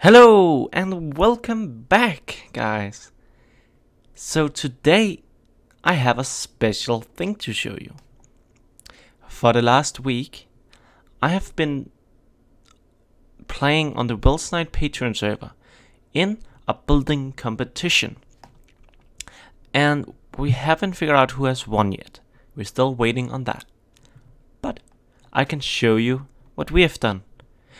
Hello and welcome back, guys. So today I have a special thing to show you. For the last week, I have been playing on the Welsknight Patreon server in a building competition. And we haven't figured out who has won yet. We're still waiting on that. But I can show you what we have done.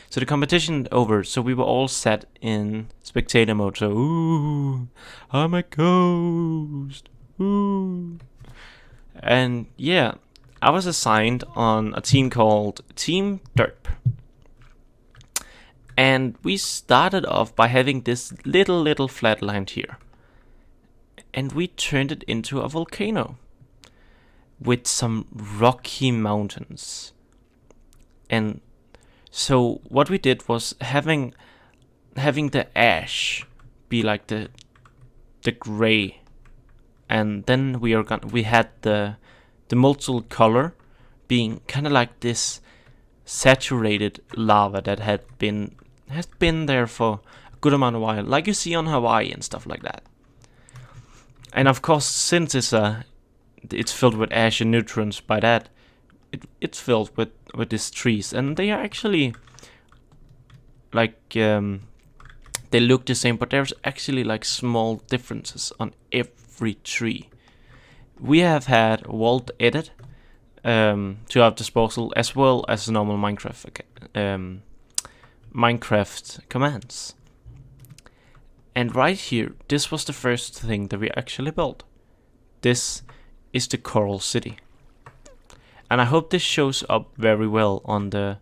So the competition over, so we were all set in spectator mode, so ooh, I'm a ghost, ooh. And yeah, I was assigned on a team called Team Derp. And we started off by having this little flatland here. And we turned it into a volcano with some rocky mountains. And so what we did was having the ash be like the gray, and then we had the molten color being kind of like this saturated lava that has been there for a good amount of while, like you see on Hawaii and stuff like that. And of course, since it's filled with ash and nutrients, by that it's filled with these trees, and they are actually like they look the same, but there's actually like small differences on every tree. We have had Vault Edit to our disposal, as well as normal Minecraft commands. And right here, this was the first thing that we actually built. This is the Coral City. And I hope this shows up very well on the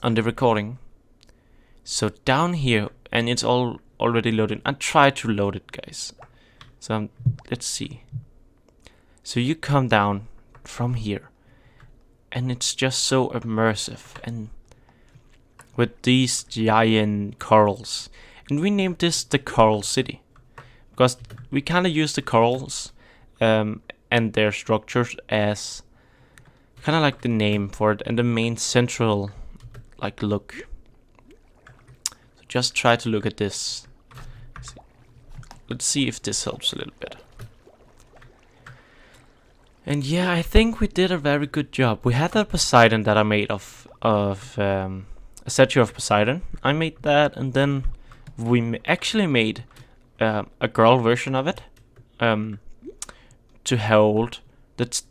recording. So down here, and it's all already loaded. I tried to load it, guys. So let's see. So you come down from here, and it's just so immersive, and with these giant corals. And we named this the Coral City because we kind of use the corals and their structures as kind of like the name for it, and the main central like look. So just try to look at this. Let's see if this helps a little bit. And yeah, I think we did a very good job. We had that Poseidon that I made of a statue of Poseidon. I made that, and then we actually made a girl version of it. To hold there's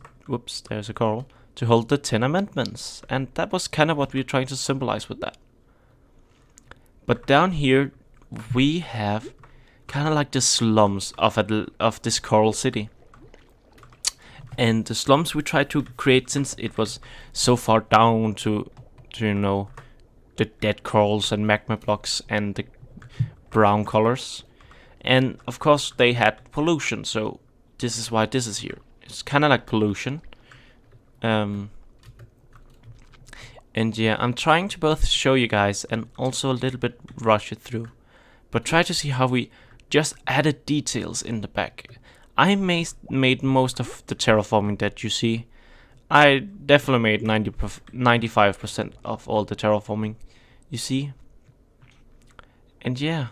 a coral, to hold the 10 amendments, and that was kind of what we were trying to symbolize with that. But down here we have kind of like the slums of this Coral City, and the slums we tried to create, since it was so far down to you know, the dead corals and magma blocks and the brown colors, and of course they had pollution, so this is why this is here. It's kind of like pollution. And yeah, I'm trying to both show you guys and also a little bit rush it through, but try to see how we just added details in the back. I made most of the terraforming that you see. I definitely made 95% of all the terraforming you see. And yeah,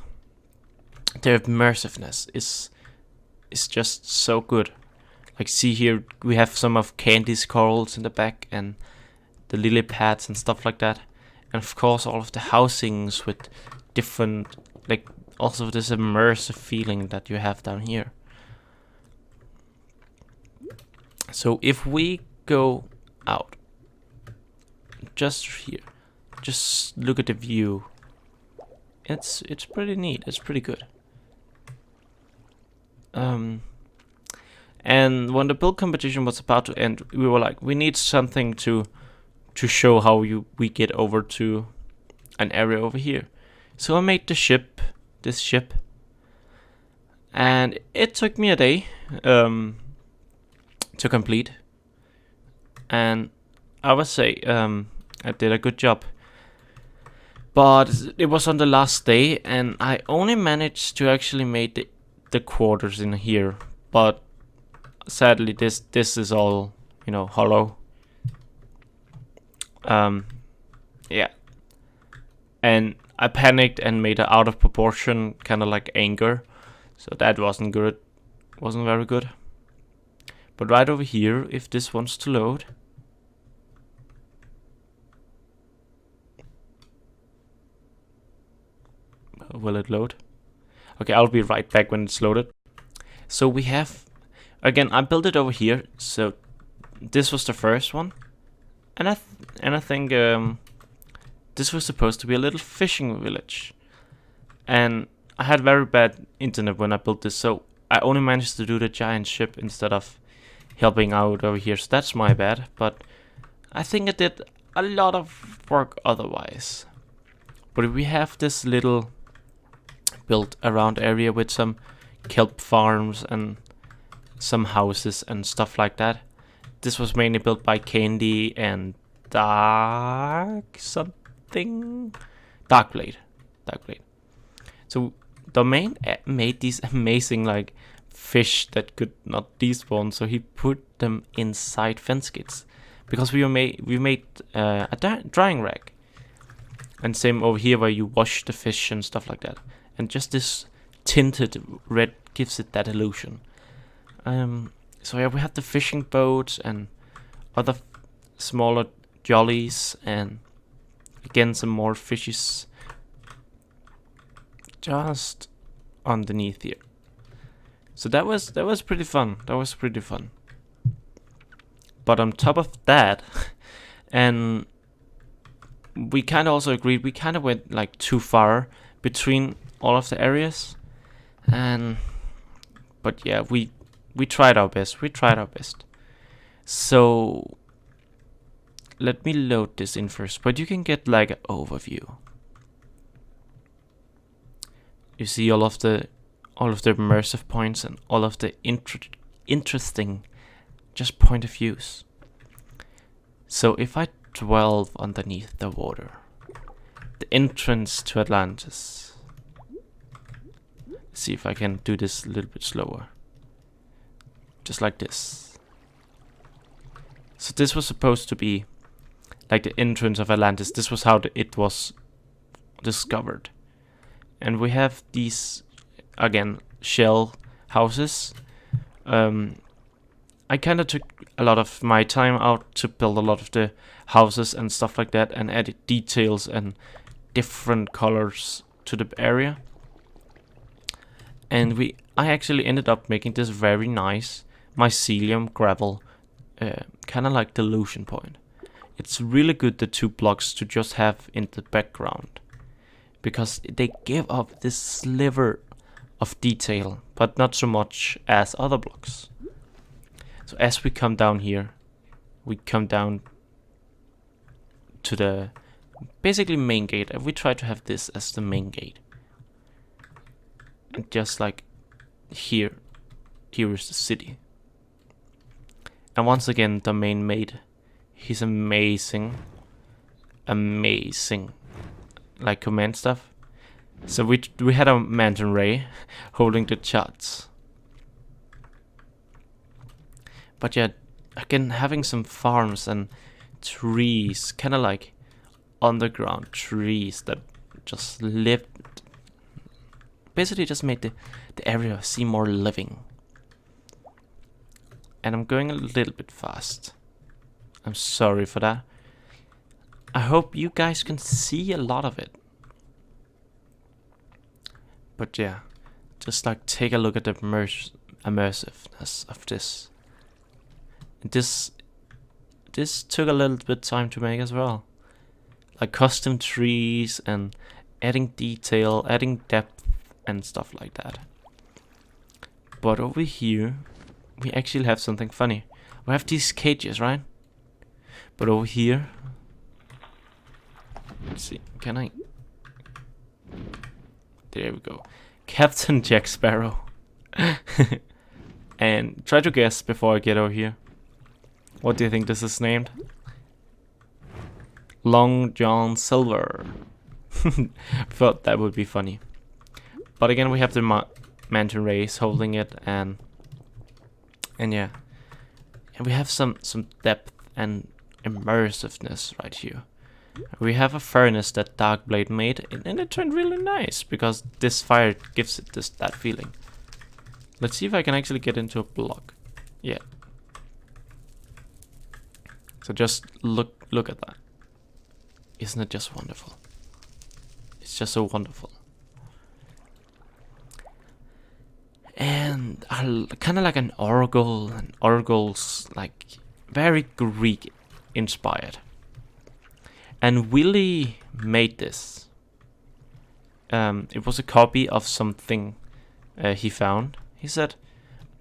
the immersiveness is just so good. Like, see here, we have some of Candy's corals in the back, and the lily pads and stuff like that. And of course all of the housings with different, like, also this immersive feeling that you have down here. So if we go out, just here, just look at the view. It's pretty neat, it's pretty good. And when the build competition was about to end, we were like, we need something to show how we get over to an area over here. So I made this ship, and it took me a day to complete, and I would say I did a good job. But it was on the last day, and I only managed to actually make the quarters in here, but sadly this is all, you know, hollow. Yeah, And I panicked and made it out of proportion, kind of like anger. So that wasn't good. Wasn't very good. But right over here, if this wants to load. Will it load? Okay, I'll be right back when it's loaded. So we have, again, I built it over here. So this was the first one. And I think this was supposed to be a little fishing village. And I had very bad internet when I built this, so I only managed to do the giant ship instead of helping out over here. So that's my bad, but I think I did a lot of work otherwise. But we have this little built around area with some kelp farms and some houses and stuff like that. This was mainly built by Candy and Darkblade. So Domain made these amazing like fish that could not despawn, so he put them inside fence gates because we made a drying rack, and same over here where you wash the fish and stuff like that, and just this tinted red gives it that illusion. So yeah, we have the fishing boats and other smaller jollies, and again some more fishes just underneath here. So that was pretty fun. That was pretty fun. But on top of that, and we kind of also agreed, we kind of went like too far between all of the areas, but yeah, we tried our best. We tried our best. So let me load this in first, but you can get like an overview. You see all of the immersive points and all of the interesting just point of views. So if I dwell underneath the water, the entrance to Atlantis. Let's see if I can do this a little bit slower. Just like this. So this was supposed to be like the entrance of Atlantis. This was how it was discovered. And we have these, again, shell houses. I kind of took a lot of my time out to build a lot of the houses and stuff like that, and added details and different colors to the area. And I actually ended up making this very nice mycelium gravel, kind of like delusion point. It's really good, the 2 blocks to just have in the background, because they give up this sliver of detail, but not so much as other blocks. So as we come down here, we come down to the basically main gate, and we try to have this as the main gate. And just like here is the city. And once again, Domain made his amazing like command stuff. So we had a manta ray holding the charts. But yeah, again, having some farms and trees, kind of like underground trees that just lived, basically just made the area seem more living. And I'm going a little bit fast. I'm sorry for that. I hope you guys can see a lot of it. But yeah, just like take a look at the immersiveness of this. And this took a little bit time to make as well. Like custom trees and adding detail, adding depth and stuff like that. But over here, we actually have something funny. We have these cages, right? But over here, let's see, can I? There we go. Captain Jack Sparrow. And try to guess before I get over here. What do you think this is named? Long John Silver. Thought that would be funny. But again, we have the manta rays holding it, and yeah. And we have some depth and immersiveness right here. We have a furnace that Darkblade made, and it turned really nice because this fire gives it that feeling. Let's see if I can actually get into a block. Yeah. So just look at that. Isn't it just wonderful? It's just so wonderful. And kind of like an oracle, and oracle's like very Greek inspired. And Willie made this. It was a copy of something he found, he said,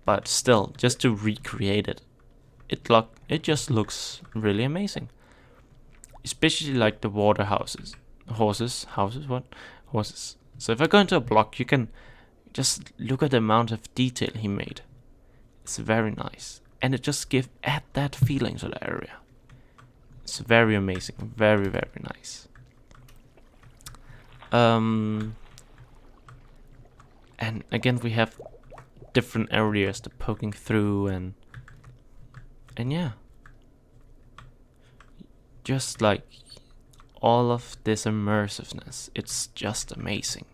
but still, just to recreate it, it just looks really amazing. Especially like the water houses. Horses. So if I go into a block, you can just look at the amount of detail he made. It's very nice. And it just add that feeling to the area. It's very amazing. Very, very nice. And again, we have different areas to poking through, and yeah. Just like all of this immersiveness, it's just amazing.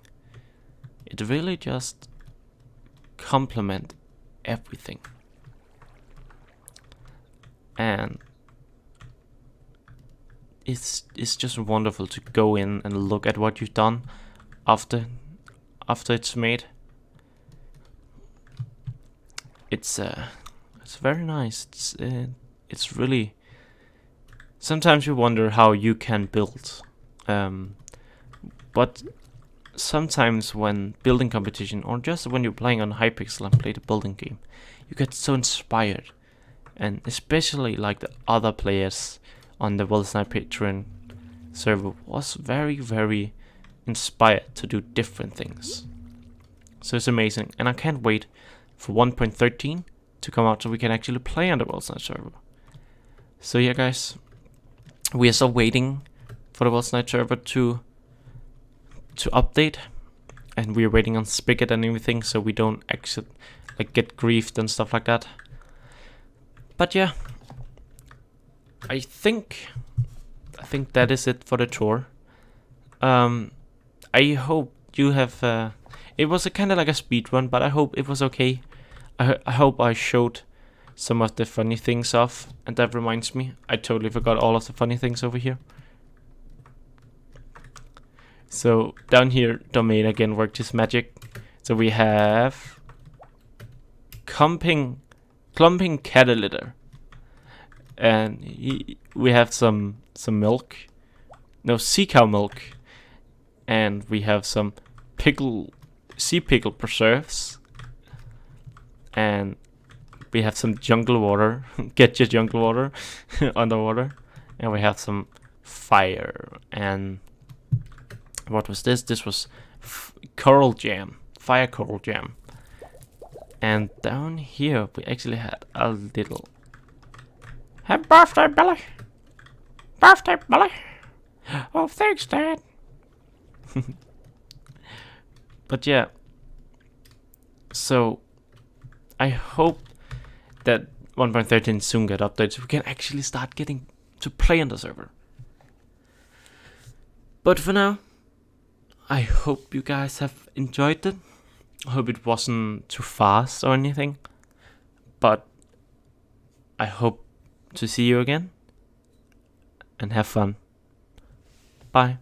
It really just complements everything. And it's just wonderful to go in and look at what you've done after it's made. It's very nice. It's really. Sometimes you wonder how you can build, but sometimes when building competition, or just when you're playing on Hypixel and play the building game, you get so inspired, and especially like the other players on the Welsknight Patreon server was very, very inspired to do different things. So it's amazing, and I can't wait for 1.13 to come out so we can actually play on the Welsknight server. So yeah, guys. We are still waiting for the Welsknight server to update, and we are waiting on Spigot and everything, so we don't actually like get griefed and stuff like that. But yeah, I think that is it for the tour. I hope you have. It was a kind of like a speed run, but I hope it was okay. I hope I showed some of the funny things off, and that reminds me, I totally forgot all of the funny things over here. So down here, Domain again worked his magic. So we have clumping cattle litter, and we have some milk, no, sea cow milk, and we have some sea pickle preserves, and we have some jungle water. Get your jungle water underwater. And we have some fire. And what was this? This was coral jam. Fire coral jam. And down here we actually had a little... Happy birthday, Billy! Birthday, Billy! Oh, thanks, Dad! But yeah. So, I hope that 1.13 soon get updated so we can actually start getting to play on the server. But for now, I hope you guys have enjoyed it. I hope it wasn't too fast or anything. But I hope to see you again and have fun. Bye.